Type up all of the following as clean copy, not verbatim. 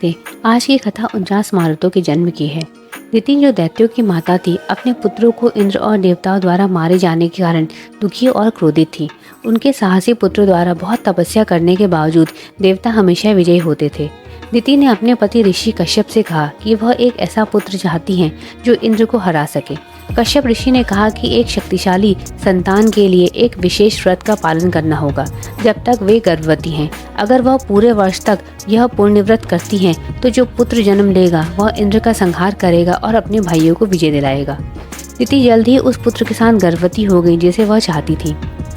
देखते आज की कथा 49 मारुतों के जन्म की है। दिति जो दैत्यों की माता थी, अपने पुत्रों को इंद्र और देवताओं द्वारा मारे जाने के कारण दुखी और क्रोधित थी। उनके साहसी पुत्रों द्वारा बहुत तपस्या करने के बावजूद देवता हमेशा विजयी होते थे। दिति ने अपने पति ऋषि कश्यप से कहा कि वह एक ऐसा पुत्र चाहती हैं जो इंद्र को हरा सके। कश्यप ऋषि ने कहा कि एक शक्तिशाली संतान के लिए एक विशेष व्रत का पालन करना होगा जब तक वे गर्भवती हैं। अगर वह पूरे वर्ष तक यह पुण्य व्रत करती हैं तो जो पुत्र जन्म लेगा वह इंद्र का संहार करेगा और अपने भाइयों को विजय दिलाएगा। दिति जल्द ही उस पुत्र के साथ गर्भवती हो गई जिसे वह चाहती थी।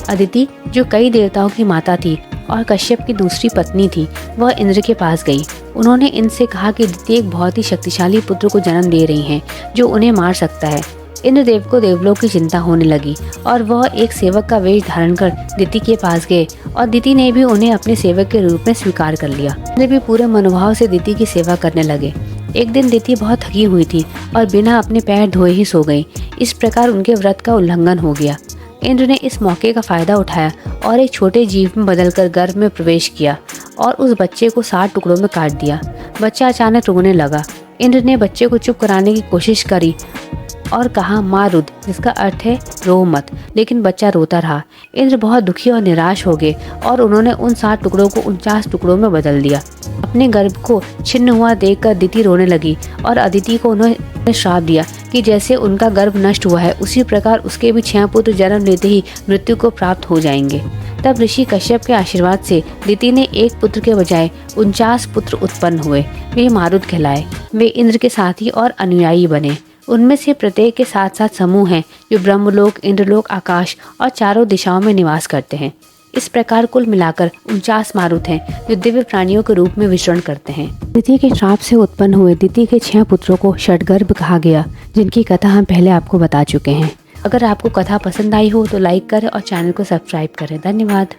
अदिति जो कई देवताओं की माता थी और कश्यप की दूसरी पत्नी थी, वह इंद्र के पास गई। उन्होंने इनसे कहा कि दिति एक बहुत ही शक्तिशाली पुत्र को जन्म दे रही हैं जो उन्हें मार सकता है। इंद्रदेव को देवलोक की चिंता होने लगी और वह एक सेवक का वेश धारण कर दिति के पास गए और दिति ने भी उन्हें अपने सेवक के रूप में स्वीकार कर लिया। इंद्र भी पूरे मनोभाव से दिति की सेवा करने लगे। एक दिन दिति बहुत थकी हुई थी और बिना अपने पैर धोए ही सो गई। इस प्रकार उनके व्रत का उल्लंघन हो गया। इंद्र ने इस मौके का फायदा उठाया और एक छोटे जीव में बदलकर गर्भ में प्रवेश किया और उस बच्चे को 60 टुकड़ों में काट दिया। बच्चा अचानक रोने लगा। इंद्र ने बच्चे को चुप कराने की कोशिश करी और कहा मारुद, जिसका अर्थ है रो मत, लेकिन बच्चा रोता रहा। इंद्र बहुत दुखी और निराश हो गए और उन्होंने उन 60 टुकड़ों को 49 टुकड़ों में बदल दिया। अपने गर्भ को छिन्न हुआ देखकर दिति रोने लगी और अदिति को उन्होंने श्राप दिया कि जैसे उनका गर्भ नष्ट हुआ है उसी प्रकार उसके भी 6 पुत्र जन्म लेते ही मृत्यु को प्राप्त हो जाएंगे। तब ऋषि कश्यप के आशीर्वाद से दिति ने एक पुत्र के बजाय 49 पुत्र उत्पन्न हुए। वे मारुद कहलाए। वे इंद्र के साथी और अनुयायी बने। उनमें से प्रत्येक के 7-7 समूह हैं जो ब्रह्मलोक, इंद्रलोक, आकाश और चारों दिशाओं में निवास करते हैं। इस प्रकार कुल मिलाकर 49 मारुत हैं जो दिव्य प्राणियों के रूप में विचरण करते हैं। दिति के श्राप से उत्पन्न हुए दिति के 6 पुत्रों को षड्गर्भ कहा गया, जिनकी कथा हम पहले आपको बता चुके हैं। अगर आपको कथा पसंद आई हो तो लाइक करें और चैनल को सब्सक्राइब करें। धन्यवाद।